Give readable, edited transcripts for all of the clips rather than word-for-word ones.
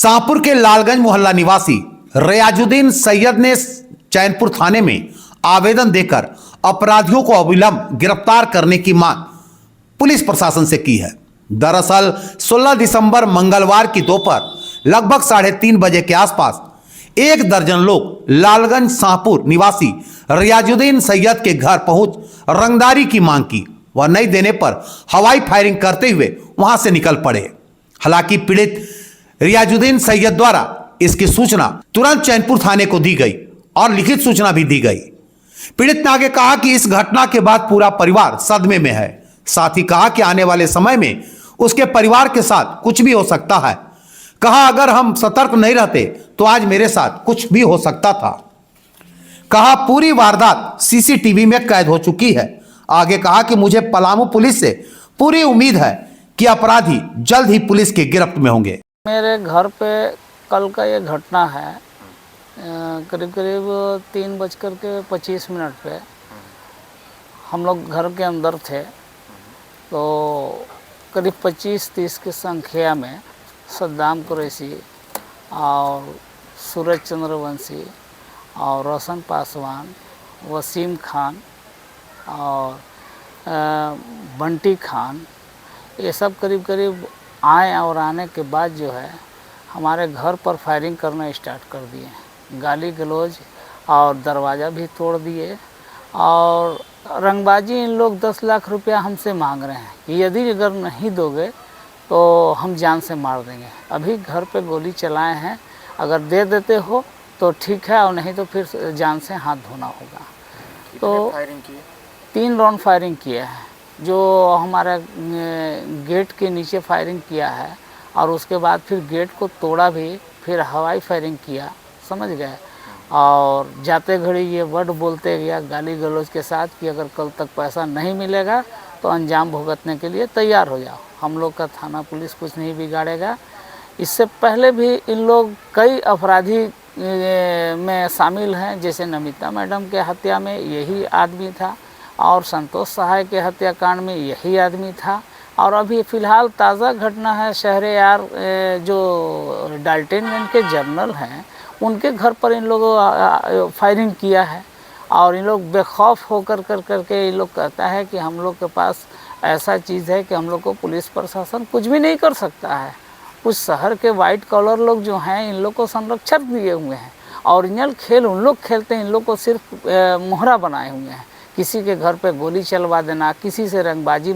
शाहपुर के लालगंज मोहल्ला निवासी रियाजुद्दीन सैयद ने चैनपुर थाने में आवेदन देकर अपराधियों को अविलंब गिरफ्तार करने की मांग पुलिस प्रशासन से की है। दरअसल 16 दिसंबर मंगलवार की दोपहर लगभग 3:30 बजे के आसपास एक दर्जन लोग लालगंज शाहपुर निवासी रियाजुद्दीन सैयद के घर पहुंच रंगदारी की मांग की। वह नहीं देने पर हवाई फायरिंग करते हुए वहां से निकल पड़े। हालांकि पीड़ित रियाजुद्दीन सैयद द्वारा इसकी सूचना तुरंत चैनपुर थाने को दी गई और लिखित सूचना भी दी गई। पीड़ित ने आगे कहा कि इस घटना के बाद पूरा परिवार सदमे में है। साथ ही कहा कि आने वाले समय में उसके परिवार के साथ कुछ भी हो सकता है। कहा अगर हम सतर्क नहीं रहते तो आज मेरे साथ कुछ भी हो सकता था। कहा पूरी वारदात सीसीटीवी में कैद हो चुकी है। आगे कहा कि मुझे पलामू पुलिस से पूरी उम्मीद है कि अपराधी जल्द ही पुलिस के गिरफ्त में होंगे। मेरे घर पे कल का ये घटना है। करीब करीब 3:25 पे हम लोग घर के अंदर थे, तो करीब 25-30 की संख्या में सद्दाम कुरैशी और सूरज चंद्रवंशी और रोशन पासवान, वसीम खान और बंटी खान, ये सब करीब करीब आए और आने के बाद जो है हमारे घर पर फायरिंग करना स्टार्ट कर दिए। गाली गलौज और दरवाज़ा भी तोड़ दिए और रंगबाजी इन लोग 10 लाख रुपया हमसे मांग रहे हैं कि यदि अगर नहीं दोगे तो हम जान से मार देंगे। अभी घर पे गोली चलाए हैं, अगर दे देते हो तो ठीक है और नहीं तो फिर जान से हाथ धोना होगा। तो फायरिंग की 3 राउंड फायरिंग किया है, जो हमारा गेट के नीचे फायरिंग किया है और उसके बाद फिर गेट को तोड़ा भी, फिर हवाई फायरिंग किया, समझ गए। और जाते घड़ी ये वर्ड बोलते गया गाली गलौज के साथ कि अगर कल तक पैसा नहीं मिलेगा तो अंजाम भुगतने के लिए तैयार हो जाओ। हम लोग का थाना पुलिस कुछ नहीं बिगाड़ेगा। इससे पहले भी इन लोग कई अपराधी में शामिल हैं, जैसे नमिता मैडम के हत्या में यही आदमी था और संतोष सहाय के हत्याकांड में यही आदमी था। और अभी फ़िलहाल ताज़ा घटना है शहरेयार जो डाल्टनगंज के जर्नल हैं उनके घर पर इन लोगों फायरिंग किया है। और इन लोग बेखौफ होकर करके इन लोग कहता है कि हम लोग के पास ऐसा चीज़ है कि हम लोग को पुलिस प्रशासन कुछ भी नहीं कर सकता है। कुछ शहर के वाइट कॉलर लोग जो हैं इन लोग को संरक्षक दिए हुए हैं। ओरिजिनल खेल उन लोग खेलते हैं, इन लोग को सिर्फ मोहरा बनाए हुए हैं। किसी के घर पे गोली चलवा देना, किसी से रंगबाजी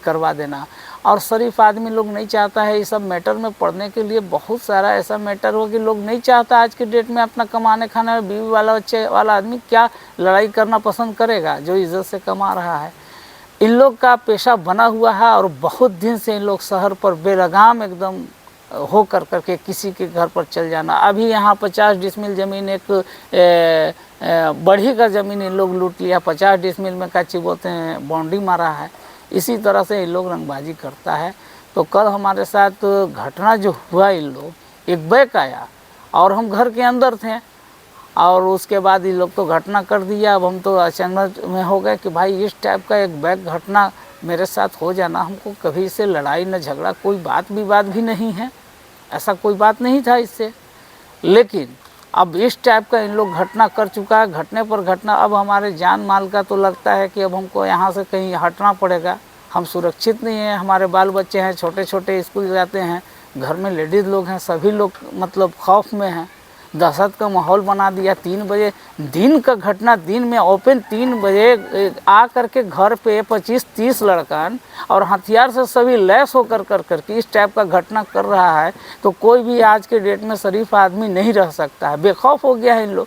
करवा देना। और शरीफ आदमी लोग नहीं चाहता है इस सब मैटर में पढ़ने के लिए। बहुत सारा ऐसा मैटर हो कि लोग नहीं चाहता आज के डेट में अपना कमाने खाने में बीवी वाला बच्चे वाला आदमी क्या लड़ाई करना पसंद करेगा जो इज्जत से कमा रहा है। इन लोग का पेशा बना हुआ है और बहुत दिन से इन लोग शहर पर बेलगाम एकदम हो करके किसी के घर पर चल जाना। अभी यहाँ 50 डिसमिल ज़मीन एक बढ़ी का ज़मीन इन लोग लूट लिया, 50 डिसमिल में काची बोलते हैं बाउंड्री मारा है। इसी तरह से इन लोग रंगबाजी करता है। तो कल हमारे साथ घटना जो हुआ, इन लोग एक बैग आया और हम घर के अंदर थे और उसके बाद इन लोग तो घटना कर दिया। अब हम तो अचंभे में हो गए कि भाई इस टाइप का एक बैग घटना मेरे साथ हो जाना। हमको कभी से लड़ाई न झगड़ा, कोई बात विवाद भी नहीं है, ऐसा कोई बात नहीं था इससे। लेकिन अब इस टाइप का इन लोग घटना कर चुका है, घटने पर घटना। अब हमारे जान माल का तो लगता है कि अब हमको यहाँ से कहीं हटना पड़ेगा। हम सुरक्षित नहीं हैं, हमारे बाल बच्चे हैं, छोटे छोटे स्कूल जाते हैं, घर में लेडीज़ लोग हैं, सभी लोग मतलब खौफ में हैं। दहशत का माहौल बना दिया। 3 बजे दिन का घटना, दिन में ओपन 3 बजे आ करके घर पे 25-30 लड़कन और हथियार से सभी लैस होकर करके इस टाइप का घटना कर रहा है। तो कोई भी आज के डेट में शरीफ आदमी नहीं रह सकता है, बेखौफ हो गया है इन लोग।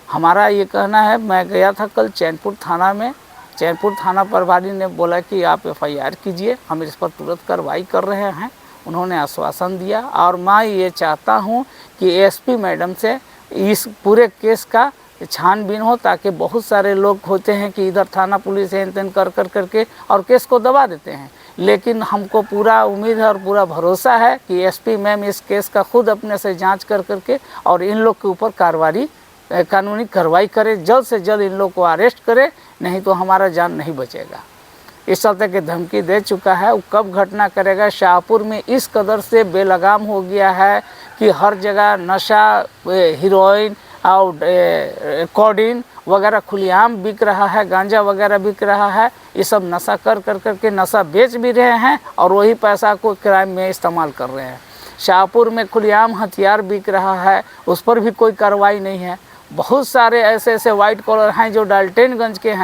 हमारा ये कहना है, मैं गया था कल चैनपुर थाना में, चैनपुर थाना प्रभारी ने बोला कि आप FIR कीजिए, हम इस पर तुरंत कार्रवाई कर रहे हैं। उन्होंने आश्वासन दिया और मैं ये चाहता हूँ कि SP मैडम से इस पूरे केस का छानबीन हो, ताकि बहुत सारे लोग होते हैं कि इधर थाना पुलिस है इंतन करके और केस को दबा देते हैं। लेकिन हमको पूरा उम्मीद है और पूरा भरोसा है कि SP मैम इस केस का खुद अपने से जांच करके और इन लोग के ऊपर कानूनी कार्रवाई करे, जल्द से जल्द इन लोग को अरेस्ट करे, नहीं तो हमारा जान नहीं बचेगा। इस तरह की धमकी दे चुका है। वो कब घटना करेगा? शाहपुर में इस कदर से बेलगाम हो गया है कि हर जगह नशा, हीरोइन और कोडीन वगैरह खुलेआम बिक रहा है, गांजा वगैरह बिक रहा है। ये सब नशा कर के नशा बेच भी रहे हैं और वही पैसा को क्राइम में इस्तेमाल कर रहे हैं। शाहपुर में खुलेआम हथियार बिक रहा है, उस पर भी कोई कार्रवाई नहीं है। बहुत सारे ऐसे वाइट कॉलर हैं जो डाल्टनगंज के हैं।